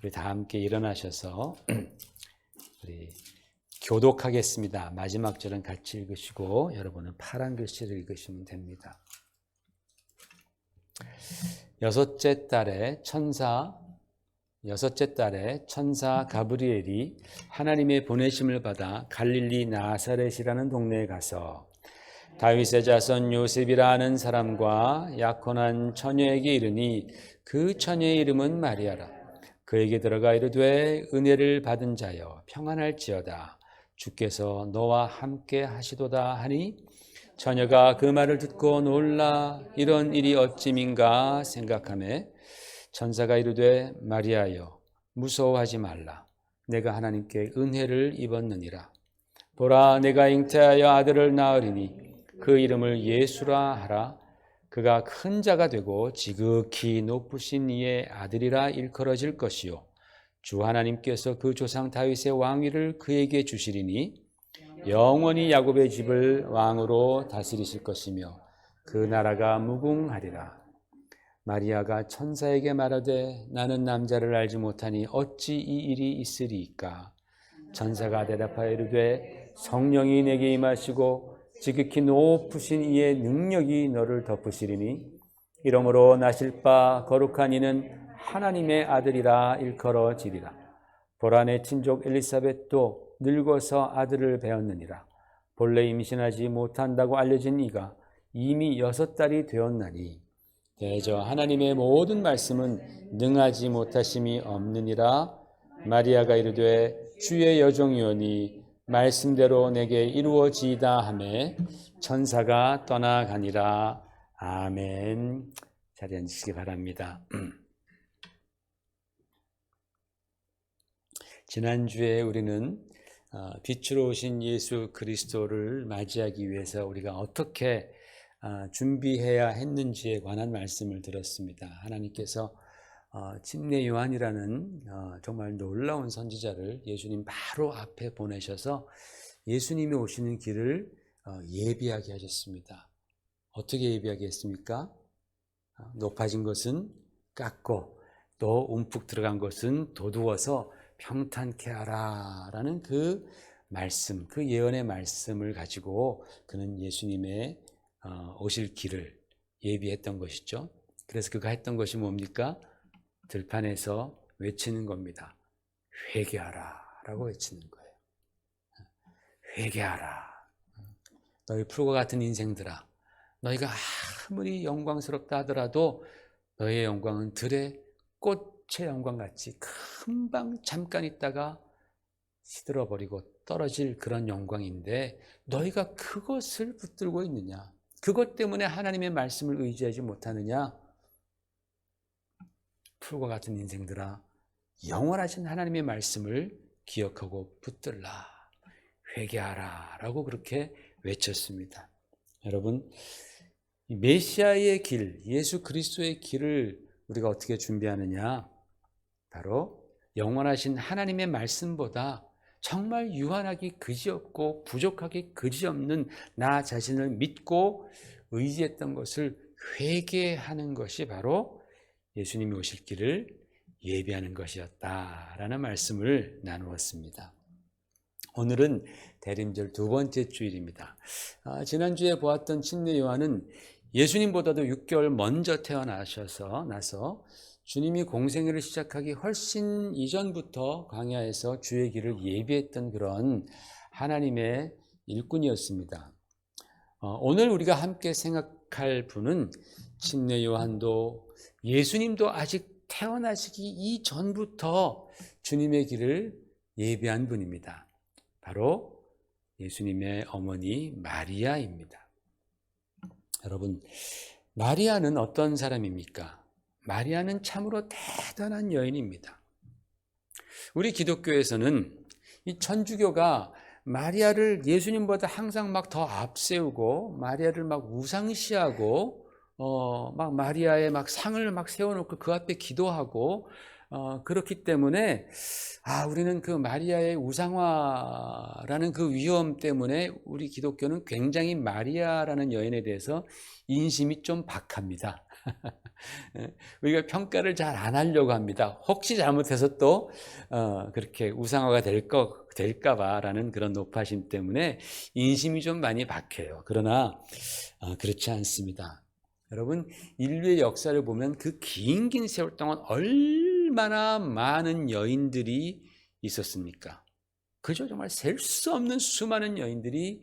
우리 다 함께 일어나셔서 우리 교독하겠습니다. 마지막 절은 같이 읽으시고 여러분은 파란 글씨를 읽으시면 됩니다. 여섯째 달에 천사 가브리엘이 하나님의 보내심을 받아 갈릴리 나사렛이라는 동네에 가서 다윗의 자손 요셉이라 하는 사람과 약혼한 처녀에게 이르니 그 처녀의 이름은 마리아라. 그에게 들어가 이르되 은혜를 받은 자여 평안할지어다. 주께서 너와 함께 하시도다 하니 처녀가 그 말을 듣고 놀라 이런 일이 어찌민가 생각하매 천사가 이르되 마리아여 무서워하지 말라. 내가 하나님께 은혜를 입었느니라. 보라 내가 잉태하여 아들을 낳으리니 그 이름을 예수라 하라. 그가 큰 자가 되고 지극히 높으신 이의 아들이라 일컬어질 것이요 주 하나님께서 그 조상 다윗의 왕위를 그에게 주시리니 영원히 야곱의 집을 왕으로 다스리실 것이며 그 나라가 무궁하리라. 마리아가 천사에게 말하되 나는 남자를 알지 못하니 어찌 이 일이 있으리이까. 천사가 대답하여 이르되 성령이 내게 임하시고 지극히 높으신 이의 능력이 너를 덮으시리니 이러므로 나실 바 거룩한 이는 하나님의 아들이라 일컬어지리라. 보라 내 친족 엘리사벳도 늙어서 아들을 배었느니라. 본래 임신하지 못한다고 알려진 이가 이미 6달이 되었나니 대저 하나님의 모든 말씀은 능하지 못하심이 없느니라. 마리아가 이르되 주의 여종이오니 말씀대로 내게 이루어지이다 하매 천사가 떠나가니라. 아멘. 자리에 앉으시기 바랍니다. 지난주에 우리는 빛으로 오신 예수 그리스도를 맞이하기 위해서 우리가 어떻게 준비해야 했는지에 관한 말씀을 들었습니다. 하나님께서 침례 요한이라는 정말 놀라운 선지자를 예수님 바로 앞에 보내셔서 예수님이 오시는 길을 예비하게 하셨습니다. 어떻게 예비하게 했습니까? 높아진 것은 깎고 또 움푹 들어간 것은 도두어서 평탄케 하라라는 그 말씀, 그 예언의 말씀을 가지고 그는 예수님의 오실 길을 예비했던 것이죠. 그래서 그가 했던 것이 뭡니까? 들판에서 외치는 겁니다. 회개하라 라고 외치는 거예요. 회개하라. 너희 풀과 같은 인생들아, 너희가 아무리 영광스럽다 하더라도 너희의 영광은 들의 꽃의 영광같이 금방 잠깐 있다가 시들어버리고 떨어질 그런 영광인데 너희가 그것을 붙들고 있느냐? 그것 때문에 하나님의 말씀을 의지하지 못하느냐? 풀과 같은 인생들아, 영원하신 하나님의 말씀을 기억하고 붙들라. 회개하라 라고 그렇게 외쳤습니다. 여러분, 메시아의 길, 예수 그리스도의 길을 우리가 어떻게 준비하느냐? 바로 영원하신 하나님의 말씀보다 정말 유한하기 그지없고 부족하기 그지없는 나 자신을 믿고 의지했던 것을 회개하는 것이 바로 예수님이 오실 길을 예비하는 것이었다라는 말씀을 나누었습니다. 오늘은 대림절 2번째 주일입니다. 지난주에 보았던 침례 요한은 예수님보다도 6개월 먼저 나서 주님이 공생애를 시작하기 훨씬 이전부터 광야에서 주의 길을 예비했던 그런 하나님의 일꾼이었습니다. 오늘 우리가 함께 생각할 분은 침례 요한도 예수님도 아직 태어나시기 이전부터 주님의 길을 예비한 분입니다. 바로 예수님의 어머니 마리아입니다. 여러분, 마리아는 어떤 사람입니까? 마리아는 참으로 대단한 여인입니다. 우리 기독교에서는 이 천주교가 마리아를 예수님보다 항상 막 더 앞세우고 마리아를 막 우상시하고 막 마리아의 막 상을 막 세워놓고 그 앞에 기도하고 그렇기 때문에 우리는 그 마리아의 우상화라는 그 위험 때문에 우리 기독교는 굉장히 마리아라는 여인에 대해서 인심이 좀 박합니다. 우리가 평가를 잘 안 하려고 합니다. 혹시 잘못해서 또 그렇게 우상화가 될까 봐라는 그런 높아심 때문에 인심이 좀 많이 박혀요. 그러나 그렇지 않습니다. 여러분, 인류의 역사를 보면 그 긴 세월 동안 얼마나 많은 여인들이 있었습니까? 그저 정말 셀 수 없는 수많은 여인들이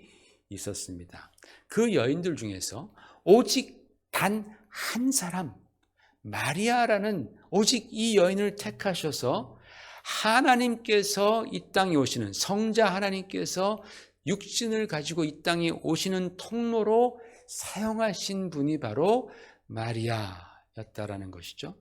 있었습니다. 그 여인들 중에서 오직 단 한 사람, 마리아라는 오직 이 여인을 택하셔서 하나님께서 이 땅에 오시는, 성자 하나님께서 육신을 가지고 이 땅에 오시는 통로로 사용하신 분이 바로 마리아였다라는 것이죠.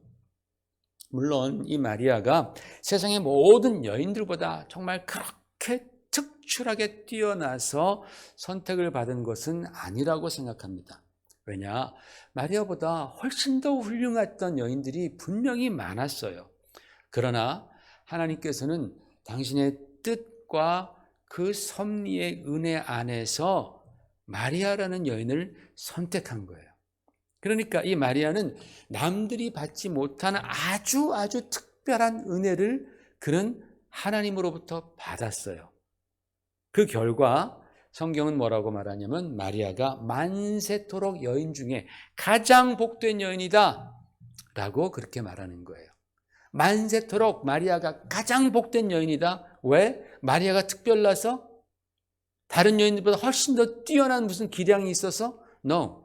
물론 이 마리아가 세상의 모든 여인들보다 정말 그렇게 특출하게 뛰어나서 선택을 받은 것은 아니라고 생각합니다. 왜냐? 마리아보다 훨씬 더 훌륭했던 여인들이 분명히 많았어요. 그러나 하나님께서는 당신의 뜻과 그 섭리의 은혜 안에서 마리아라는 여인을 선택한 거예요. 그러니까 이 마리아는 남들이 받지 못한 아주 특별한 은혜를 그는 하나님으로부터 받았어요. 그 결과 성경은 뭐라고 말하냐면 마리아가 만세토록 여인 중에 가장 복된 여인이다 라고 그렇게 말하는 거예요. 만세토록 마리아가 가장 복된 여인이다. 왜? 마리아가 특별나서? 다른 여인들보다 훨씬 더 뛰어난 무슨 기량이 있어서? No.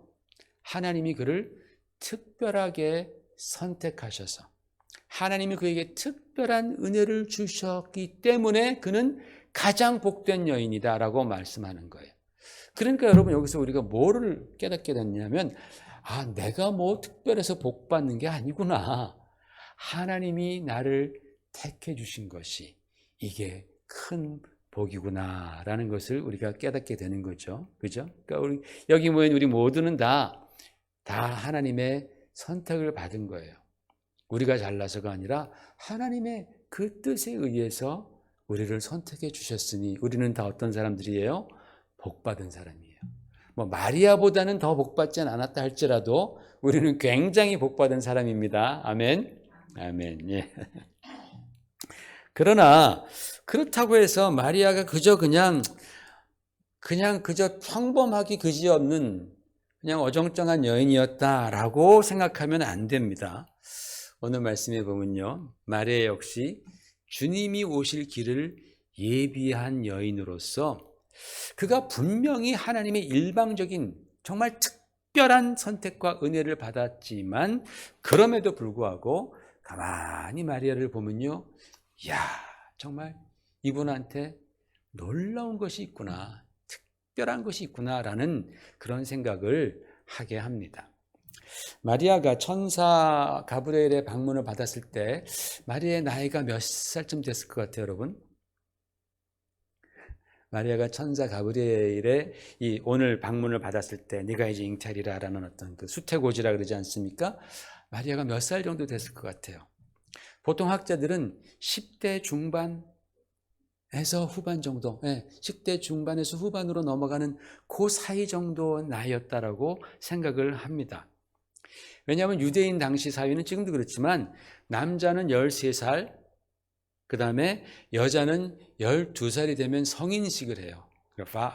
하나님이 그를 특별하게 선택하셔서 하나님이 그에게 특별한 은혜를 주셨기 때문에 그는 가장 복된 여인이다라고 말씀하는 거예요. 그러니까 여러분 여기서 우리가 뭐를 깨닫게 됐냐면 내가 뭐 특별해서 복 받는 게 아니구나. 하나님이 나를 택해 주신 것이 이게 큰 복이구나라는 것을 우리가 깨닫게 되는 거죠. 그죠? 그러니까 여기 모인 우리 모두는 다 하나님의 선택을 받은 거예요. 우리가 잘나서가 아니라 하나님의 그 뜻에 의해서 우리를 선택해 주셨으니 우리는 다 어떤 사람들이에요? 복받은 사람이에요. 뭐 마리아보다는 더 복받지 않았다 할지라도 우리는 굉장히 복받은 사람입니다. 아멘. 아멘. 예. 그러나 그렇다고 해서 마리아가 그저 평범하기 그지없는 그냥 어정쩡한 여인이었다라고 생각하면 안 됩니다. 오늘 말씀에 보면요, 마리아 역시 주님이 오실 길을 예비한 여인으로서 그가 분명히 하나님의 일방적인 정말 특별한 선택과 은혜를 받았지만 그럼에도 불구하고 가만히 마리아를 보면요, 이야, 정말 이분한테 놀라운 것이 있구나, 특별한 것이 있구나라는 그런 생각을 하게 합니다. 마리아가 천사 가브리엘의 방문을 받았을 때 마리아의 나이가 몇 살쯤 됐을 것 같아요, 여러분? 마리아가 천사 가브리엘의 이 오늘 방문을 받았을 때 네가 이제 잉태리라라는 어떤 그 수태고지라 그러지 않습니까? 마리아가 몇 살 정도 됐을 것 같아요? 보통 학자들은 10대 중반에서 후반 정도, 10대 중반에서 후반으로 넘어가는 그 사이 정도 나이였다라고 생각을 합니다. 왜냐하면 유대인 당시 사회는 지금도 그렇지만 남자는 13살, 그 다음에 여자는 12살이 되면 성인식을 해요.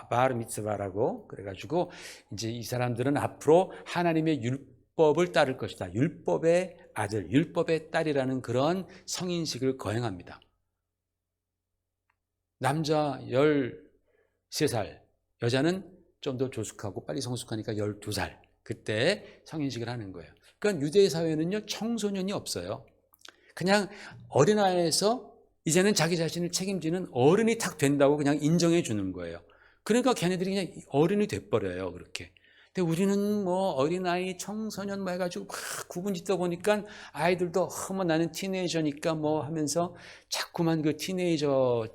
바르 미츠바라고 그래가지고 이제 이 사람들은 앞으로 하나님의 율법을 따를 것이다. 율법의 아들, 율법의 딸이라는 그런 성인식을 거행합니다. 남자 13살, 여자는 좀 더 조숙하고 빨리 성숙하니까 12살. 그때 성인식을 하는 거예요. 그러니까 유대 사회는요, 청소년이 없어요. 그냥 어린아이에서 이제는 자기 자신을 책임지는 어른이 탁 된다고 그냥 인정해 주는 거예요. 그러니까 걔네들이 그냥 어른이 돼버려요, 그렇게. 근데 우리는 뭐 어린아이, 청소년 뭐 해가지고 구분 짓다 보니까 아이들도 뭐 나는 티네이저니까 뭐 하면서 자꾸만 그 티네이저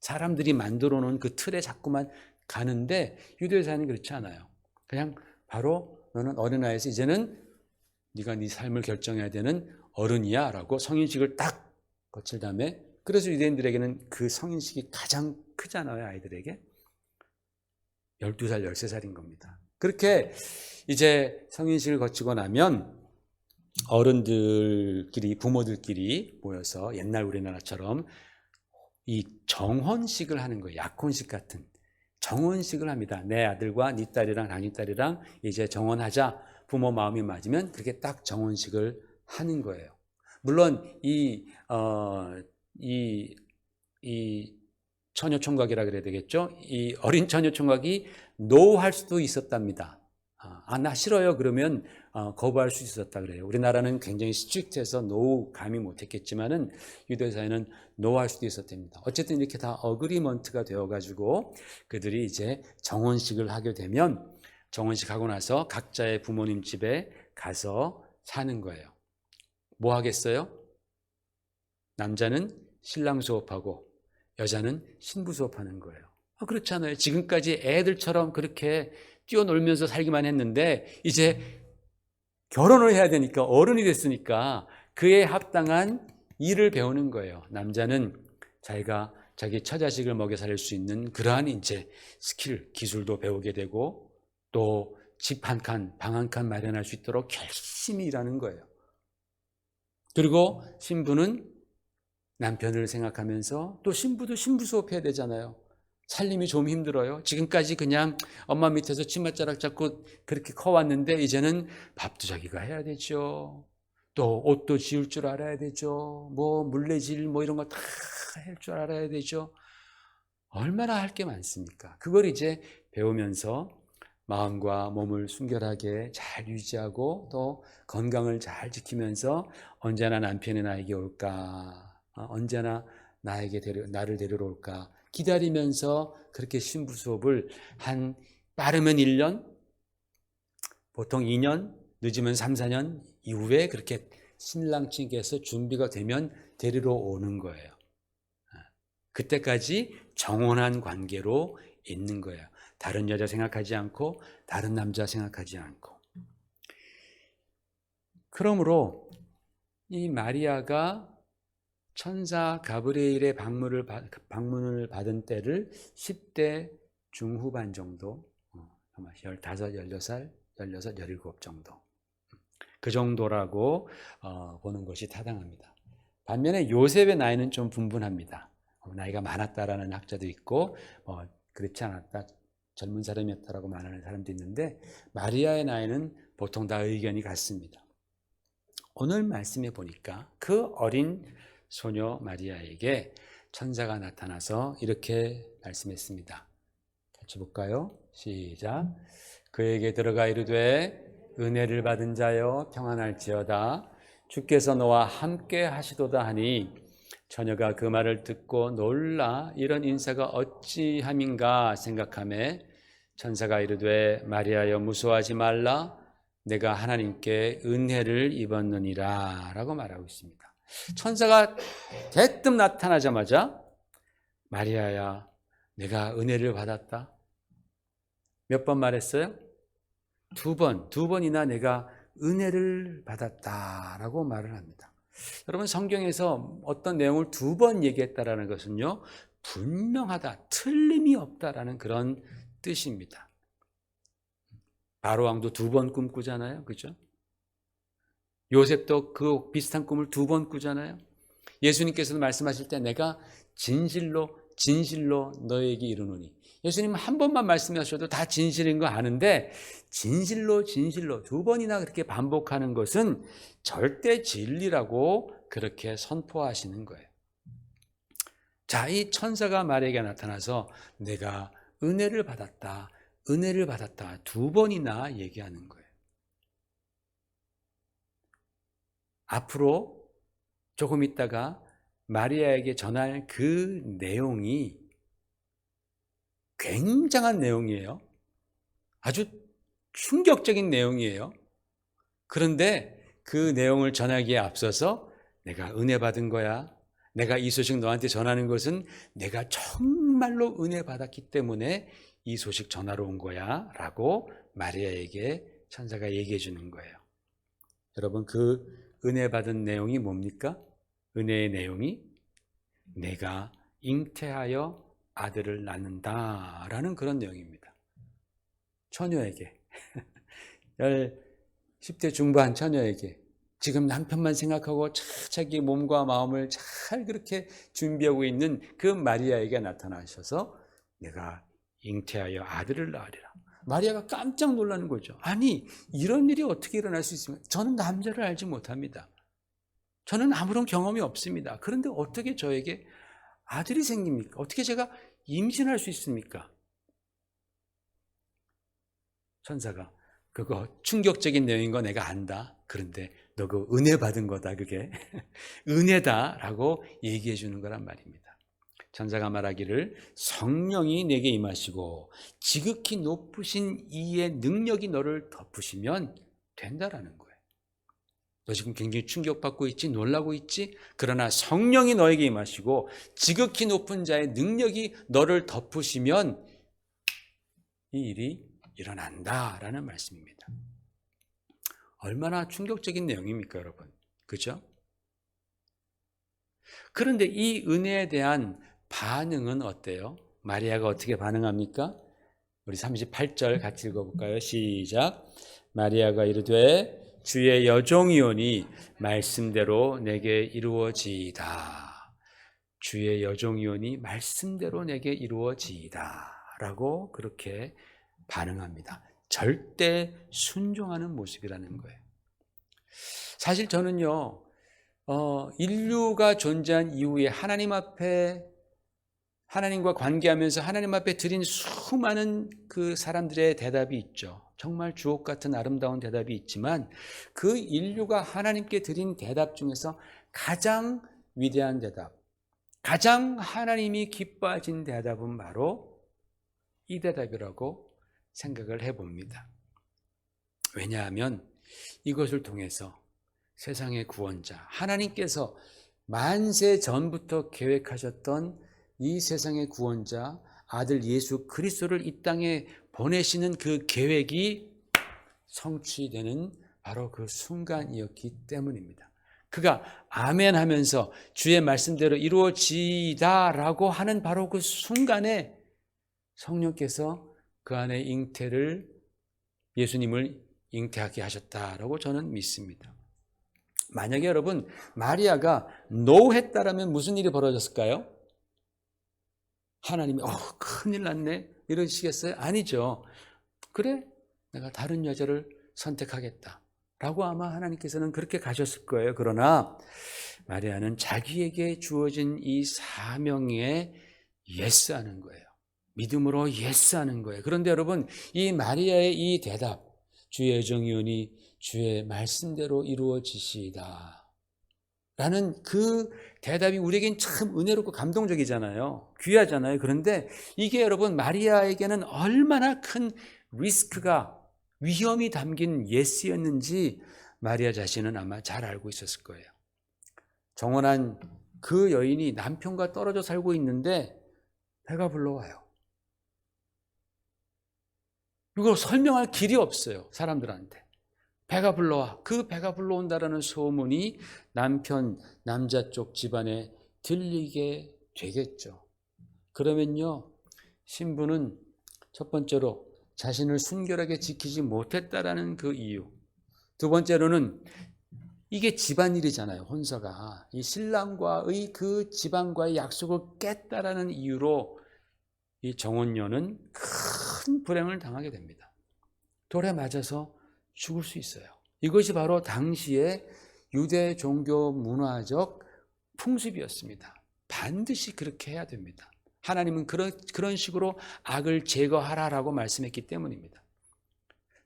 사람들이 만들어 놓은 그 틀에 자꾸만 가는데 유대사는 그렇지 않아요. 그냥 바로 너는 어린아이에서 이제는 네가 네 삶을 결정해야 되는 어른이야 라고 성인식을 딱 거칠 다음에, 그래서 유대인들에게는 그 성인식이 가장 크잖아요. 아이들에게 12살, 13살인 겁니다. 그렇게 이제 성인식을 거치고 나면 어른들끼리 부모들끼리 모여서 옛날 우리나라처럼 이 정혼식을 하는 거예요. 약혼식 같은 정혼식을 합니다. 내 아들과 네 딸이랑 당신 딸이랑 이제 정혼하자. 부모 마음이 맞으면 그렇게 딱 정혼식을 하는 거예요. 물론 이 처녀총각이라 그래야 되겠죠? 이 어린 처녀총각이 노할 수도 있었답니다. 나 싫어요. 그러면 거부할 수 있었다 그래요. 우리나라는 굉장히 스트릭트해서 노 감히 못했겠지만은 유대 사회는 노할 수도 있었답니다. 어쨌든 이렇게 다 어그리먼트가 되어가지고 그들이 이제 정혼식을 하게 되면 정혼식 하고 나서 각자의 부모님 집에 가서 사는 거예요. 뭐 하겠어요? 남자는 신랑 수업하고 여자는 신부 수업하는 거예요. 그렇잖아요. 지금까지 애들처럼 그렇게 뛰어놀면서 살기만 했는데 이제 결혼을 해야 되니까 어른이 됐으니까 그에 합당한 일을 배우는 거예요. 남자는 자기가 자기 처자식을 먹여 살릴 수 있는 그러한 이제 스킬, 기술도 배우게 되고 또 집 한 칸, 방 한 칸 마련할 수 있도록 열심히 일하는 거예요. 그리고 신부는 남편을 생각하면서 또 신부도 신부 수업해야 되잖아요. 살림이 좀 힘들어요. 지금까지 그냥 엄마 밑에서 치맛자락 잡고 그렇게 커왔는데 이제는 밥도 자기가 해야 되죠. 또 옷도 지을 줄 알아야 되죠. 뭐 물레질 뭐 이런 거 다 할 줄 알아야 되죠. 얼마나 할 게 많습니까? 그걸 이제 배우면서 마음과 몸을 순결하게 잘 유지하고 또 건강을 잘 지키면서 언제나 남편이 나에게 올까? 언제나 나를 데리러 올까? 기다리면서 그렇게 신부 수업을 한 빠르면 1년, 보통 2년, 늦으면 3, 4년 이후에 그렇게 신랑 측에서 준비가 되면 데리러 오는 거예요. 그때까지 정혼한 관계로 있는 거예요. 다른 여자 생각하지 않고 다른 남자 생각하지 않고. 그러므로 이 마리아가 천사 가브리엘의 방문을 받은 때를 10대 중후반 정도, 아마 15, 16, 16, 17 정도. 그 정도라고 보는 것이 타당합니다. 반면에 요셉의 나이는 좀 분분합니다. 나이가 많았다라는 학자도 있고 그렇지 않았다, 젊은 사람이었다라고 말하는 사람도 있는데 마리아의 나이는 보통 다 의견이 같습니다. 오늘 말씀에 보니까 그 어린 소녀 마리아에게 천사가 나타나서 이렇게 말씀했습니다. 같이 볼까요? 시작. 그에게 들어가 이르되 은혜를 받은 자여 평안할지어다. 주께서 너와 함께 하시도다 하니 처녀가 그 말을 듣고 놀라 이런 인사가 어찌함인가 생각하며 천사가 이르되 마리아여 무서워하지 말라 내가 하나님께 은혜를 입었느니라 라고 말하고 있습니다. 천사가 대뜸 나타나자마자 마리아야 내가 은혜를 받았다. 몇 번 말했어요? 두 번이나 내가 은혜를 받았다라고 말을 합니다. 여러분 성경에서 어떤 내용을 두 번 얘기했다라는 것은요 분명하다, 틀림이 없다라는 그런 뜻입니다. 바로 왕도 두 번 꿈꾸잖아요, 그죠? 요셉도 그 비슷한 꿈을 두 번 꾸잖아요. 예수님께서도 말씀하실 때 내가 진실로 너에게 이르노니. 예수님은 한 번만 말씀하셔도 다 진실인 거 아는데 진실로 두 번이나 그렇게 반복하는 것은 절대 진리라고 그렇게 선포하시는 거예요. 자, 이 천사가 마리아에게 나타나서 내가 은혜를 받았다 두 번이나 얘기하는 거예요. 앞으로 조금 있다가 마리아에게 전할 그 내용이 굉장한 내용이에요. 아주 충격적인 내용이에요. 그런데 그 내용을 전하기에 앞서서 내가 은혜 받은 거야. 내가 이 소식 너한테 전하는 것은 내가 정말로 은혜 받았기 때문에 이 소식 전하러 온 거야 라고 마리아에게 천사가 얘기해 주는 거예요. 여러분 그 은혜 받은 내용이 뭡니까? 은혜의 내용이 내가 잉태하여 아들을 낳는다라는 그런 내용입니다. 처녀에게 10대 중반 처녀에게 지금 남편만 생각하고 자기 몸과 마음을 잘 그렇게 준비하고 있는 그 마리아에게 나타나셔서 내가 잉태하여 아들을 낳으리라. 마리아가 깜짝 놀라는 거죠. 아니, 이런 일이 어떻게 일어날 수 있습니까? 저는 남자를 알지 못합니다. 저는 아무런 경험이 없습니다. 그런데 어떻게 저에게 아들이 생깁니까? 어떻게 제가 임신할 수 있습니까? 천사가 그거 충격적인 내용인 거 내가 안다. 그런데 너 그 은혜 받은 거다 그게. 은혜다라고 얘기해 주는 거란 말입니다. 천사가 말하기를 성령이 내게 임하시고 지극히 높으신 이의 능력이 너를 덮으시면 된다라는 거예요. 너 지금 굉장히 충격받고 있지, 놀라고 있지? 그러나 성령이 너에게 임하시고 지극히 높은 자의 능력이 너를 덮으시면 이 일이 일어난다라는 말씀입니다. 얼마나 충격적인 내용입니까, 여러분? 그죠? 그런데 이 은혜에 대한 반응은 어때요? 마리아가 어떻게 반응합니까? 우리 38절 같이 읽어볼까요? 시작. 마리아가 이르되 주의 여종이오니 말씀대로 내게 이루어지이다. 주의 여종이오니 말씀대로 내게 이루어지이다. 라고 그렇게 반응합니다. 절대 순종하는 모습이라는 거예요. 사실 저는요, 인류가 존재한 이후에 하나님 앞에 하나님과 관계하면서 하나님 앞에 드린 수많은 그 사람들의 대답이 있죠. 정말 주옥 같은 아름다운 대답이 있지만 그 인류가 하나님께 드린 대답 중에서 가장 위대한 대답, 가장 하나님이 기뻐하신 대답은 바로 이 대답이라고 생각을 해봅니다. 왜냐하면 이것을 통해서 세상의 구원자, 하나님께서 만세 전부터 계획하셨던 이 세상의 구원자, 아들 예수 그리스도를 이 땅에 보내시는 그 계획이 성취되는 바로 그 순간이었기 때문입니다. 그가 아멘 하면서 주의 말씀대로 이루어지다라고 하는 바로 그 순간에 성령께서 그 안에 예수님을 잉태하게 하셨다라고 저는 믿습니다. 만약에 여러분 마리아가 노했다라면 무슨 일이 벌어졌을까요? 하나님이 큰일 났네 이러시겠어요? 아니죠. 그래 내가 다른 여자를 선택하겠다 라고 아마 하나님께서는 그렇게 가셨을 거예요. 그러나 마리아는 자기에게 주어진 이 사명에 예스하는 거예요. 믿음으로 예스하는 거예요. 그런데 여러분 이 마리아의 이 대답, 주의 여종이오니 주의 말씀대로 이루어지시이다 라는 그 대답이 우리에겐 참 은혜롭고 감동적이잖아요. 귀하잖아요. 그런데 이게 여러분 마리아에게는 얼마나 큰 리스크가 위험이 담긴 예스였는지 마리아 자신은 아마 잘 알고 있었을 거예요. 정혼한 그 여인이 남편과 떨어져 살고 있는데 배가 불러와요. 이거 설명할 길이 없어요. 사람들한테. 배가 불러와. 그 배가 불러온다라는 소문이 남자 쪽 집안에 들리게 되겠죠. 그러면요, 신부는 첫 번째로 자신을 순결하게 지키지 못했다라는 그 이유. 두 번째로는 이게 집안일이잖아요, 혼서가. 이 신랑과의 그 집안과의 약속을 깼다라는 이유로 이 정혼녀는 큰 불행을 당하게 됩니다. 돌에 맞아서 죽을 수 있어요. 이것이 바로 당시의 유대 종교 문화적 풍습이었습니다. 반드시 그렇게 해야 됩니다. 하나님은 그런 식으로 악을 제거하라라고 말씀했기 때문입니다.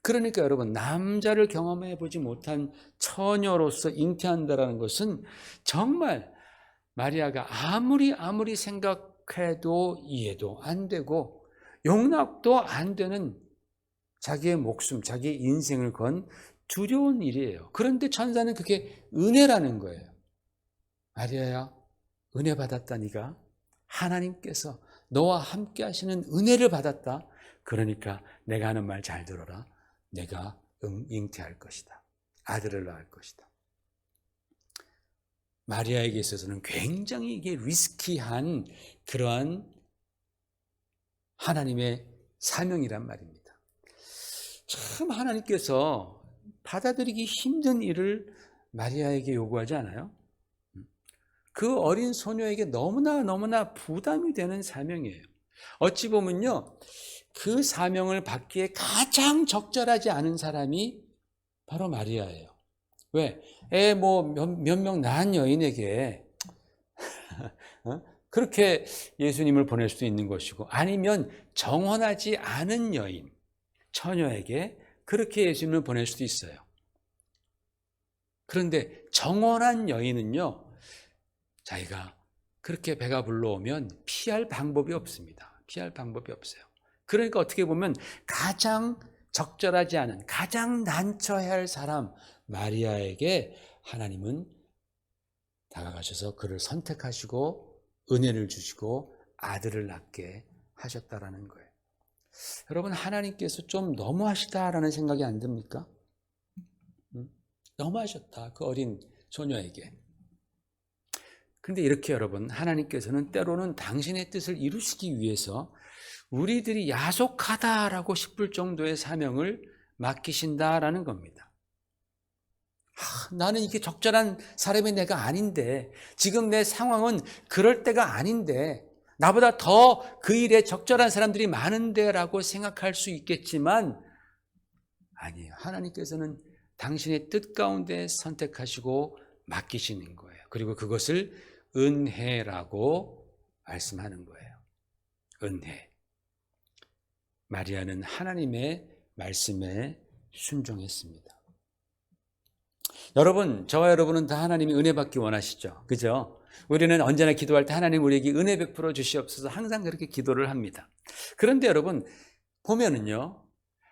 그러니까 여러분 남자를 경험해 보지 못한 처녀로서 잉태한다라는 것은 정말 마리아가 아무리 생각해도 이해도 안 되고 용납도 안 되는 자기의 목숨, 자기의 인생을 건 두려운 일이에요. 그런데 천사는 그게 은혜라는 거예요. 마리아야, 은혜 받았다 네가. 하나님께서 너와 함께 하시는 은혜를 받았다. 그러니까 내가 하는 말 잘 들어라. 내가 잉태할 것이다. 아들을 낳을 것이다. 마리아에게 있어서는 굉장히 이게 리스키한 그러한 하나님의 사명이란 말입니다. 참 하나님께서 받아들이기 힘든 일을 마리아에게 요구하지 않아요? 그 어린 소녀에게 너무나 부담이 되는 사명이에요. 어찌 보면요, 그 사명을 받기에 가장 적절하지 않은 사람이 바로 마리아예요. 왜? 몇 명 낳은 여인에게 그렇게 예수님을 보낼 수도 있는 것이고, 아니면 정혼하지 않은 여인, 처녀에게 그렇게 예수님을 보낼 수도 있어요. 그런데 정혼한 여인은요, 자기가 그렇게 배가 불러오면 피할 방법이 없습니다. 피할 방법이 없어요. 그러니까 어떻게 보면 가장 적절하지 않은, 가장 난처해야 할 사람 마리아에게 하나님은 다가가셔서 그를 선택하시고 은혜를 주시고 아들을 낳게 하셨다라는 거예요. 여러분, 하나님께서 좀 너무하시다라는 생각이 안 듭니까? 너무하셨다, 그 어린 소녀에게. 그런데 이렇게 여러분, 하나님께서는 때로는 당신의 뜻을 이루시기 위해서 우리들이 야속하다라고 싶을 정도의 사명을 맡기신다라는 겁니다. 나는 이게 적절한 사람이 내가 아닌데, 지금 내 상황은 그럴 때가 아닌데, 나보다 더 그 일에 적절한 사람들이 많은데 라고 생각할 수 있겠지만, 아니에요. 하나님께서는 당신의 뜻 가운데 선택하시고 맡기시는 거예요. 그리고 그것을 은혜라고 말씀하는 거예요. 은혜. 마리아는 하나님의 말씀에 순종했습니다. 여러분, 저와 여러분은 다 하나님이 은혜 받기 원하시죠? 그죠? 우리는 언제나 기도할 때 하나님 우리에게 은혜 베풀어 주시옵소서 항상 그렇게 기도를 합니다. 그런데 여러분, 보면은요,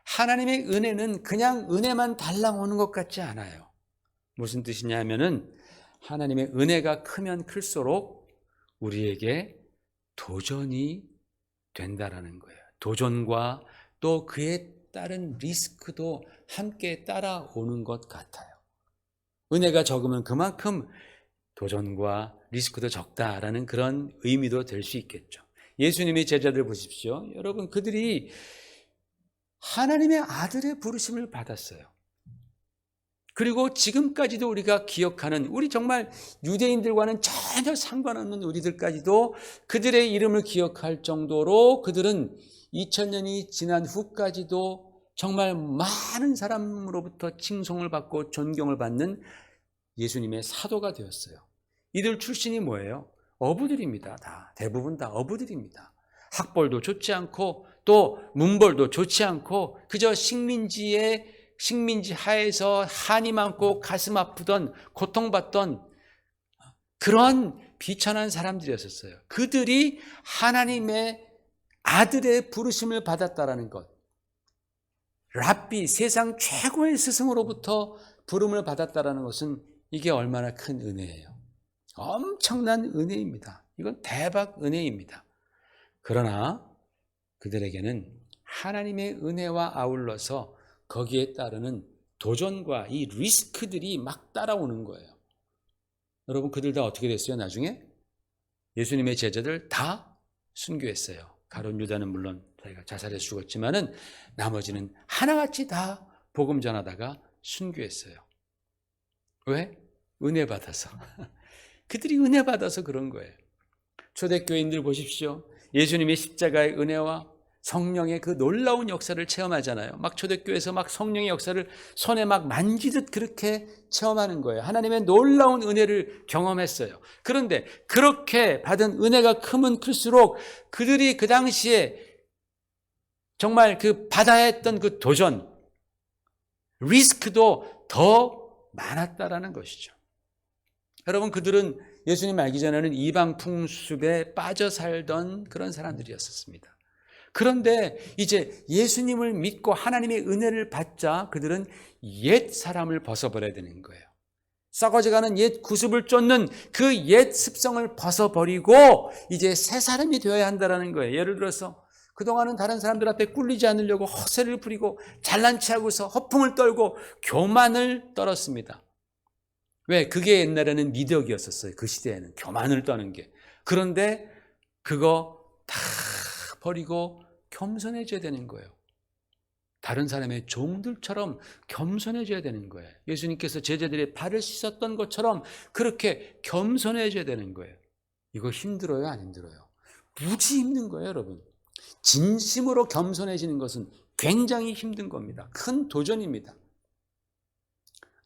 하나님의 은혜는 그냥 은혜만 달랑 오는 것 같지 않아요. 무슨 뜻이냐 하면은 하나님의 은혜가 크면 클수록 우리에게 도전이 된다라는 거예요. 도전과 또 그에 따른 리스크도 함께 따라오는 것 같아요. 은혜가 적으면 그만큼 도전과 리스크도 적다라는 그런 의미도 될 수 있겠죠. 예수님의 제자들 보십시오. 여러분, 그들이 하나님의 아들의 부르심을 받았어요. 그리고 지금까지도 우리가 기억하는, 우리 정말 유대인들과는 전혀 상관없는 우리들까지도 그들의 이름을 기억할 정도로 그들은 2000년이 지난 후까지도 정말 많은 사람으로부터 칭송을 받고 존경을 받는 예수님의 사도가 되었어요. 이들 출신이 뭐예요? 어부들입니다. 대부분 다 어부들입니다. 학벌도 좋지 않고 또 문벌도 좋지 않고 그저 식민지 하에서 한이 많고 가슴 아프던 고통받던 그런 비천한 사람들이었어요. 그들이 하나님의 아들의 부르심을 받았다라는 것, 랍비, 세상 최고의 스승으로부터 부름을 받았다라는 것은 이게 얼마나 큰 은혜예요. 엄청난 은혜입니다. 이건 대박 은혜입니다. 그러나 그들에게는 하나님의 은혜와 아울러서 거기에 따르는 도전과 이 리스크들이 막 따라오는 거예요. 여러분, 그들 다 어떻게 됐어요? 나중에 예수님의 제자들 다 순교했어요. 가룟 유다는 물론 자기가 자살해 죽었지만은 나머지는 하나같이 다 복음 전하다가 순교했어요. 왜? 은혜 받아서. 그들이 은혜 받아서 그런 거예요. 초대교인들 보십시오. 예수님의 십자가의 은혜와 성령의 그 놀라운 역사를 체험하잖아요. 막 초대교회에서 막 성령의 역사를 손에 막 만지듯 그렇게 체험하는 거예요. 하나님의 놀라운 은혜를 경험했어요. 그런데 그렇게 받은 은혜가 크면 클수록 그들이 그 당시에 정말 그 받아야 했던 그 도전, 리스크도 더 많았다라는 것이죠. 여러분, 그들은 예수님 알기 전에는 이방 풍습에 빠져 살던 그런 사람들이었습니다. 그런데 이제 예수님을 믿고 하나님의 은혜를 받자 그들은 옛 사람을 벗어버려야 되는 거예요. 썩어져가는 옛 구습을 쫓는 그 옛 습성을 벗어버리고 이제 새 사람이 되어야 한다는 거예요. 예를 들어서 그동안은 다른 사람들 앞에 꿀리지 않으려고 허세를 부리고 잘난 체하고서 허풍을 떨고 교만을 떨었습니다. 왜? 그게 옛날에는 미덕이었었어요. 그 시대에는 교만을 떠는 게. 그런데 그거 다 버리고 겸손해져야 되는 거예요. 다른 사람의 종들처럼 겸손해져야 되는 거예요. 예수님께서 제자들의 발을 씻었던 것처럼 그렇게 겸손해져야 되는 거예요. 이거 힘들어요, 안 힘들어요? 무지 힘든 거예요, 여러분. 진심으로 겸손해지는 것은 굉장히 힘든 겁니다. 큰 도전입니다.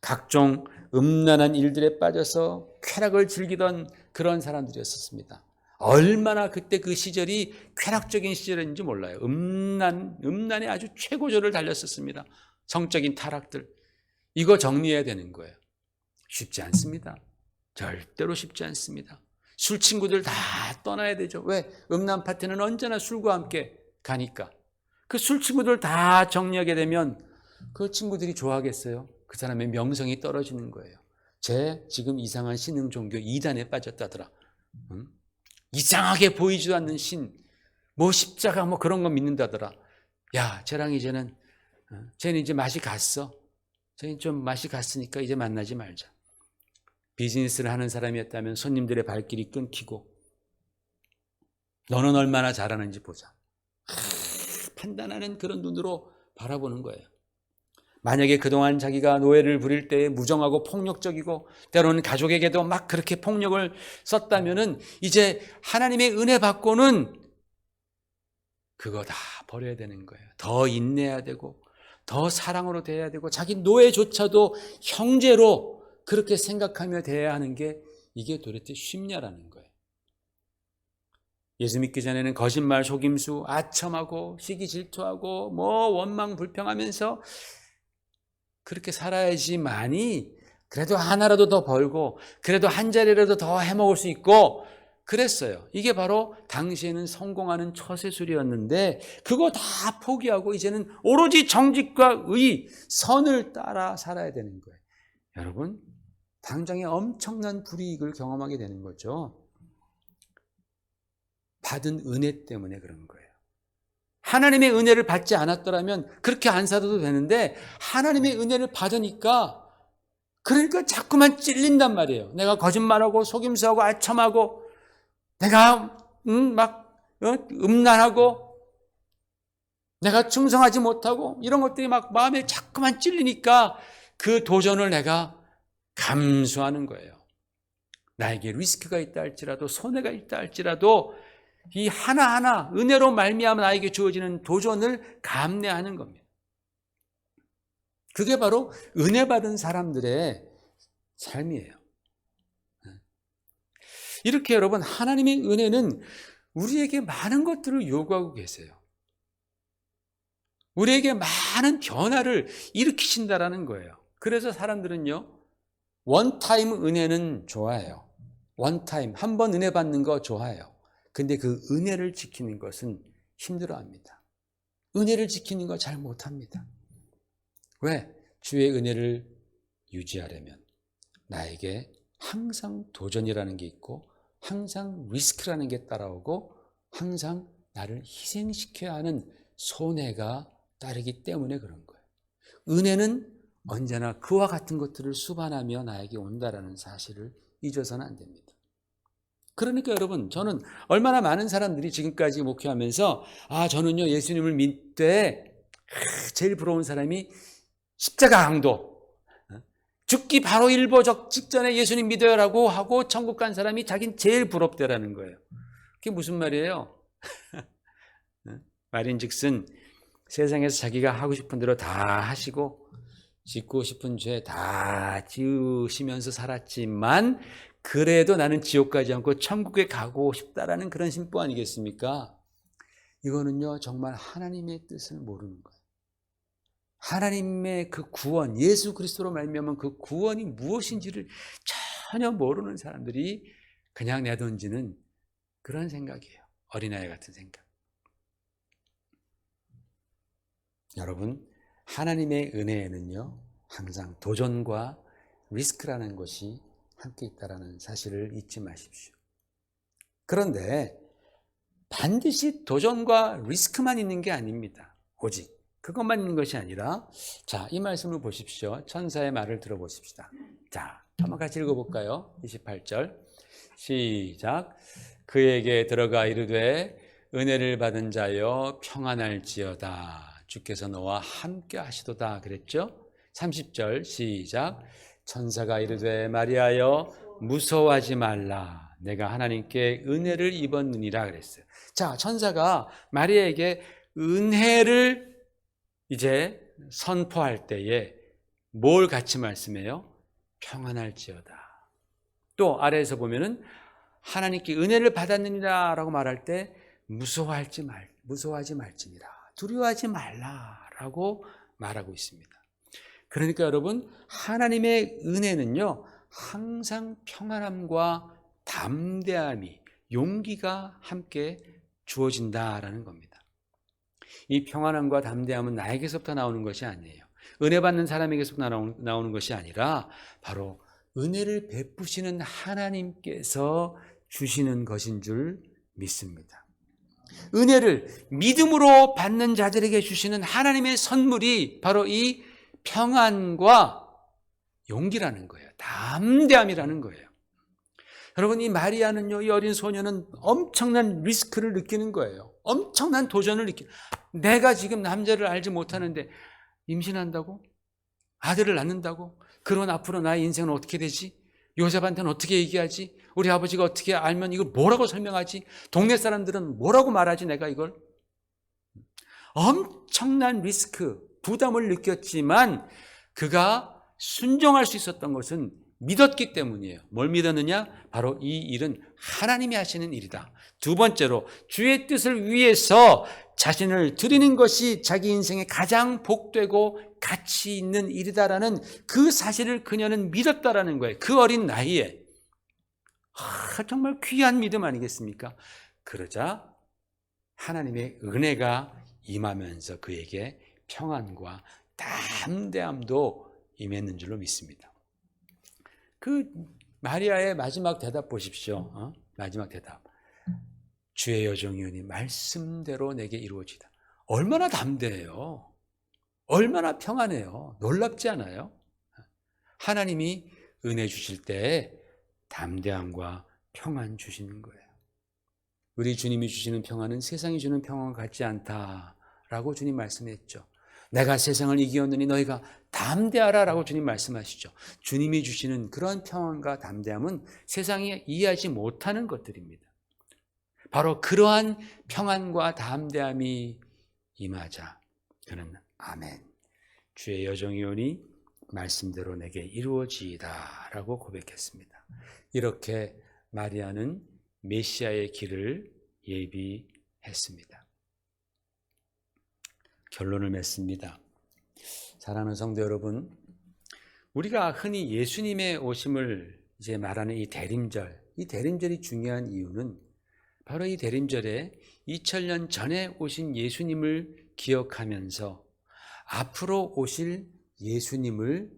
각종 음란한 일들에 빠져서 쾌락을 즐기던 그런 사람들이었습니다. 얼마나 그때 그 시절이 쾌락적인 시절인지 몰라요. 음란의 아주 최고조를 달렸었습니다. 성적인 타락들. 이거 정리해야 되는 거예요. 쉽지 않습니다. 절대로 쉽지 않습니다. 술 친구들 다 떠나야 되죠. 왜? 음란 파티는 언제나 술과 함께 가니까. 그 술 친구들 다 정리하게 되면 그 친구들이 좋아하겠어요? 그 사람의 명성이 떨어지는 거예요. 쟤 지금 이상한 신흥 종교 2단에 빠졌다더라. 응? 이상하게 보이지도 않는 신, 뭐 십자가 뭐 그런 거 믿는다더라. 야, 쟤랑 이제는 쟤는 이제 맛이 갔어. 쟤는 좀 맛이 갔으니까 이제 만나지 말자. 비즈니스를 하는 사람이었다면 손님들의 발길이 끊기고 너는 얼마나 잘하는지 보자. 판단하는 그런 눈으로 바라보는 거예요. 만약에 그동안 자기가 노예를 부릴 때 무정하고 폭력적이고 때로는 가족에게도 막 그렇게 폭력을 썼다면은 이제 하나님의 은혜 받고는 그거 다 버려야 되는 거예요. 더 인내해야 되고 더 사랑으로 대해야 되고 자기 노예조차도 형제로 그렇게 생각하며 대해야 하는 게 이게 도대체 쉽냐라는 거예요. 예수 믿기 전에는 거짓말, 속임수, 아첨하고 시기 질투하고 뭐 원망 불평하면서 그렇게 살아야지만이 그래도 하나라도 더 벌고 그래도 한 자리라도 더 해먹을 수 있고 그랬어요. 이게 바로 당시에는 성공하는 처세술이었는데 그거 다 포기하고 이제는 오로지 정직과 의, 선을 따라 살아야 되는 거예요. 여러분, 당장에 엄청난 불이익을 경험하게 되는 거죠. 받은 은혜 때문에 그런 거예요. 하나님의 은혜를 받지 않았더라면 그렇게 안 살아도 되는데 하나님의 은혜를 받으니까 그러니까 자꾸만 찔린단 말이에요. 내가 거짓말하고 속임수하고 아첨하고 내가 음란하고 내가 충성하지 못하고 이런 것들이 막 마음에 자꾸만 찔리니까 그 도전을 내가 감수하는 거예요. 나에게 리스크가 있다 할지라도 손해가 있다 할지라도 이 하나하나 은혜로 말미암아 나에게 주어지는 도전을 감내하는 겁니다. 그게 바로 은혜 받은 사람들의 삶이에요. 이렇게 여러분, 하나님의 은혜는 우리에게 많은 것들을 요구하고 계세요. 우리에게 많은 변화를 일으키신다라는 거예요. 그래서 사람들은요, 원타임 은혜는 좋아해요. 원타임, 한 번 은혜 받는 거 좋아해요. 근데 그 은혜를 지키는 것은 힘들어합니다. 은혜를 지키는 거 잘 못합니다. 왜? 주의 은혜를 유지하려면 나에게 항상 도전이라는 게 있고 항상 리스크라는 게 따라오고 항상 나를 희생시켜야 하는 손해가 따르기 때문에 그런 거예요. 은혜는 언제나 그와 같은 것들을 수반하며 나에게 온다라는 사실을 잊어서는 안 됩니다. 그러니까 여러분, 저는 얼마나 많은 사람들이 지금까지 목회하면서 저는요 예수님을 믿되 제일 부러운 사람이 십자가 강도, 죽기 바로 일보적 직전에 예수님 믿어요라고 하고 천국 간 사람이 자긴 제일 부럽대라는 거예요. 그게 무슨 말이에요? 말인즉슨 세상에서 자기가 하고 싶은 대로 다 하시고 짓고 싶은 죄 다 지으시면서 살았지만 그래도 나는 지옥 가지 않고 천국에 가고 싶다라는 그런 심보 아니겠습니까? 이거는요 정말 하나님의 뜻을 모르는 거예요. 하나님의 그 구원, 예수 그리스도로 말미암은 그 구원이 무엇인지를 전혀 모르는 사람들이 그냥 내던지는 그런 생각이에요. 어린아이 같은 생각. 여러분, 하나님의 은혜에는요 항상 도전과 리스크라는 것이 함께 있다는 사실을 잊지 마십시오. 그런데 반드시 도전과 리스크만 있는 게 아닙니다. 오직 그것만 있는 것이 아니라 자, 이 말씀을 보십시오. 천사의 말을 들어보십시다. 자, 한번 같이 읽어볼까요? 28절 시작. 그에게 들어가 이르되 은혜를 받은 자여 평안할지어다. 주께서 너와 함께 하시도다 그랬죠. 30절 시작. 천사가 이르되 마리아여 무서워하지 말라. 내가 하나님께 은혜를 입었느니라 그랬어요. 자, 천사가 마리아에게 은혜를 이제 선포할 때에 뭘 같이 말씀해요? 평안할지어다. 또 아래에서 보면은 하나님께 은혜를 받았느니라 라고 말할 때 무서워하지 말지니라. 두려워하지 말라라고 말하고 있습니다. 그러니까 여러분, 하나님의 은혜는요, 항상 평안함과 담대함이, 용기가 함께 주어진다라는 겁니다. 이 평안함과 담대함은 나에게서부터 나오는 것이 아니에요. 은혜 받는 사람에게서부터 나오는 것이 아니라 바로 은혜를 베푸시는 하나님께서 주시는 것인 줄 믿습니다. 은혜를 믿음으로 받는 자들에게 주시는 하나님의 선물이 바로 이 평안과 용기라는 거예요. 담대함이라는 거예요. 여러분, 이 마리아는요, 이 어린 소녀는 엄청난 리스크를 느끼는 거예요. 엄청난 도전을 내가 지금 남자를 알지 못하는데 임신한다고? 아들을 낳는다고? 그런 앞으로 나의 인생은 어떻게 되지? 요셉한테는 어떻게 얘기하지? 우리 아버지가 어떻게 알면 이걸 뭐라고 설명하지? 동네 사람들은 뭐라고 말하지? 내가 이걸? 엄청난 리스크, 부담을 느꼈지만 그가 순종할 수 있었던 것은 믿었기 때문이에요. 뭘 믿었느냐? 바로 이 일은 하나님이 하시는 일이다. 두 번째로 주의 뜻을 위해서 자신을 드리는 것이 자기 인생에 가장 복되고 가치 있는 일이다라는 그 사실을 그녀는 믿었다라는 거예요. 그 어린 나이에. 정말 귀한 믿음 아니겠습니까? 그러자 하나님의 은혜가 임하면서 그에게 평안과 담대함도 임했는 줄로 믿습니다. 그 마리아의 마지막 대답 보십시오. 마지막 대답. 주의 여종이오니 말씀대로 내게 이루어지다. 얼마나 담대해요. 얼마나 평안해요. 놀랍지 않아요? 하나님이 은혜 주실 때 담대함과 평안 주시는 거예요. 우리 주님이 주시는 평안은 세상이 주는 평안과 같지 않다라고 주님 말씀했죠. 내가 세상을 이기었느니 너희가 담대하라 라고 주님 말씀하시죠. 주님이 주시는 그런 평안과 담대함은 세상이 이해하지 못하는 것들입니다. 바로 그러한 평안과 담대함이 임하자 그는 아멘, 주의 여종이오니 말씀대로 내게 이루어지이다 라고 고백했습니다. 이렇게 마리아는 메시아의 길을 예비했습니다. 결론을 맺습니다. 사랑하는 성도 여러분, 우리가 흔히 예수님의 오심을 이제 말하는 이 대림절이 중요한 이유는 바로 이 대림절에 2000년 전에 오신 예수님을 기억하면서 앞으로 오실 예수님을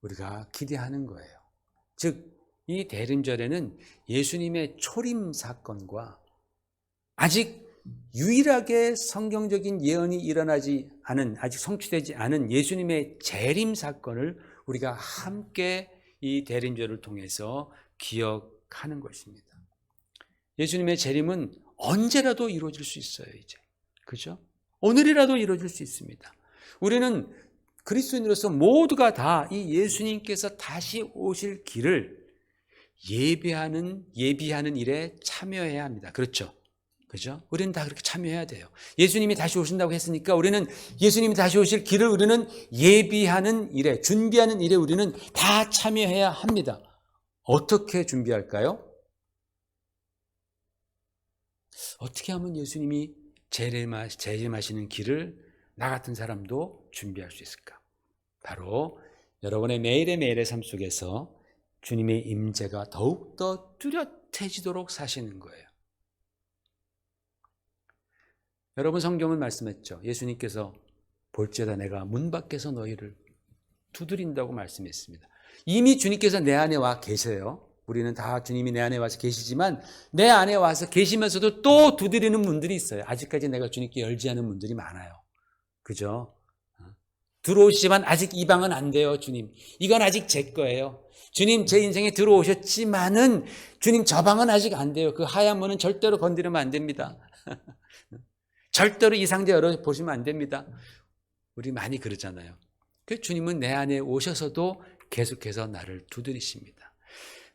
우리가 기대하는 거예요. 즉, 이 대림절에는 예수님의 초림 사건과 아직 유일하게 성경적인 예언이 일어나지 않은, 아직 성취되지 않은 예수님의 재림 사건을 우리가 함께 이 대림절을 통해서 기억하는 것입니다. 예수님의 재림은 언제라도 이루어질 수 있어요, 이제. 그죠? 오늘이라도 이루어질 수 있습니다. 우리는 그리스도인으로서 모두가 다 이 예수님께서 다시 오실 길을 예비하는 일에 참여해야 합니다. 그렇죠? 그죠? 우리는 다 그렇게 참여해야 돼요. 예수님이 다시 오신다고 했으니까 우리는 예수님이 다시 오실 길을 우리는 예비하는 일에, 준비하는 일에 우리는 다 참여해야 합니다. 어떻게 준비할까요? 어떻게 하면 예수님이 재림하시는 길을 나 같은 사람도 준비할 수 있을까? 바로 여러분의 매일의 삶 속에서 주님의 임재가 더욱더 뚜렷해지도록 사시는 거예요. 여러분, 성경은 말씀했죠. 예수님께서 볼지어다 내가 문 밖에서 너희를 두드린다고 말씀했습니다. 이미 주님께서 내 안에 와 계세요. 우리는 다 주님이 내 안에 와서 계시지만 내 안에 와서 계시면서도 또 두드리는 분들이 있어요. 아직까지 내가 주님께 열지 않은 분들이 많아요. 그죠? 들어오시지만 아직 이 방은 안 돼요, 주님. 이건 아직 제 거예요. 주님, 제 인생에 들어오셨지만은 주님, 저 방은 아직 안 돼요. 그 하얀 문은 절대로 건드리면 안 됩니다. 절대로 이 상자 열어보시면 안 됩니다. 우리 많이 그러잖아요. 그 주님은 내 안에 오셔서도 계속해서 나를 두드리십니다.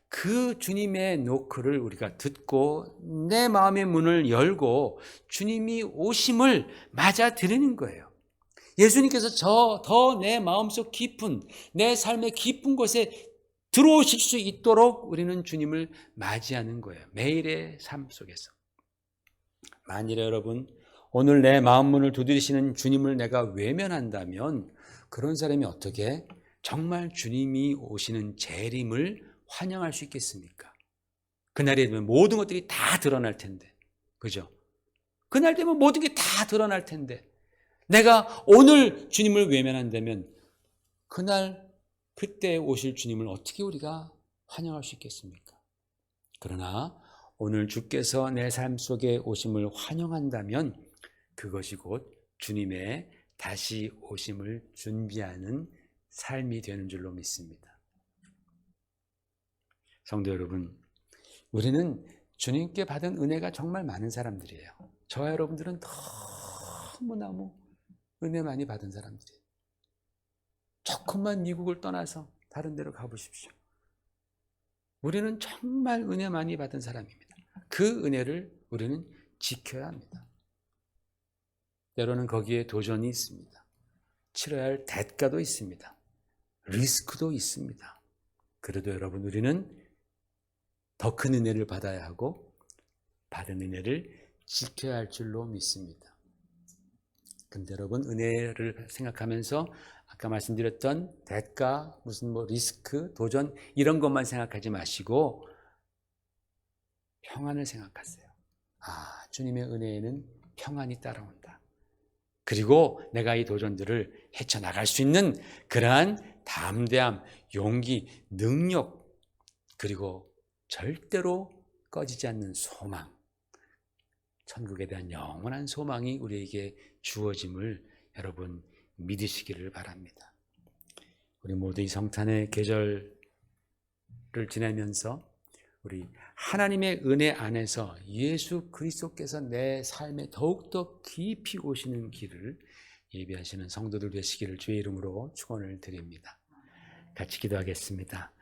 그 주님의 노크를 우리가 듣고 내 마음의 문을 열고 주님이 오심을 맞아들이는 거예요. 예수님께서 더 내 마음속 깊은, 내 삶의 깊은 곳에 들어오실 수 있도록 우리는 주님을 맞이하는 거예요. 매일의 삶 속에서. 만일에 여러분 오늘 내 마음 문을 두드리시는 주님을 내가 외면한다면 그런 사람이 어떻게 정말 주님이 오시는 재림을 환영할 수 있겠습니까? 그날이 되면 모든 것들이 다 드러날 텐데, 그죠? 그날 되면 모든 게 다 드러날 텐데 내가 오늘 주님을 외면한다면 그때 오실 주님을 어떻게 우리가 환영할 수 있겠습니까? 그러나 오늘 주께서 내 삶 속에 오심을 환영한다면 그것이 곧 주님의 다시 오심을 준비하는 삶이 되는 줄로 믿습니다. 성도 여러분, 우리는 주님께 받은 은혜가 정말 많은 사람들이에요. 저와 여러분들은 너무너무 은혜 많이 받은 사람들이에요. 조금만 미국을 떠나서 다른 데로 가보십시오. 우리는 정말 은혜 많이 받은 사람입니다. 그 은혜를 우리는 지켜야 합니다. 때로는 거기에 도전이 있습니다. 치러야 할 대가도 있습니다. 리스크도 있습니다. 그래도 여러분 우리는 더 큰 은혜를 받아야 하고 받은 은혜를 지켜야 할 줄로 믿습니다. 근데 여러분 은혜를 생각하면서 아까 말씀드렸던 대가, 무슨 리스크, 도전 이런 것만 생각하지 마시고 평안을 생각하세요. 주님의 은혜에는 평안이 따라온다. 그리고 내가 이 도전들을 헤쳐나갈 수 있는 그러한 담대함, 용기, 능력, 그리고 절대로 꺼지지 않는 소망, 천국에 대한 영원한 소망이 우리에게 주어짐을 여러분 믿으시기를 바랍니다. 우리 모두 이 성탄의 계절을 지내면서 우리 하나님의 은혜 안에서 예수 그리스도께서 내 삶에 더욱더 깊이 오시는 길을 예비하시는 성도들 되시기를 주의 이름으로 축원을 드립니다. 같이 기도하겠습니다.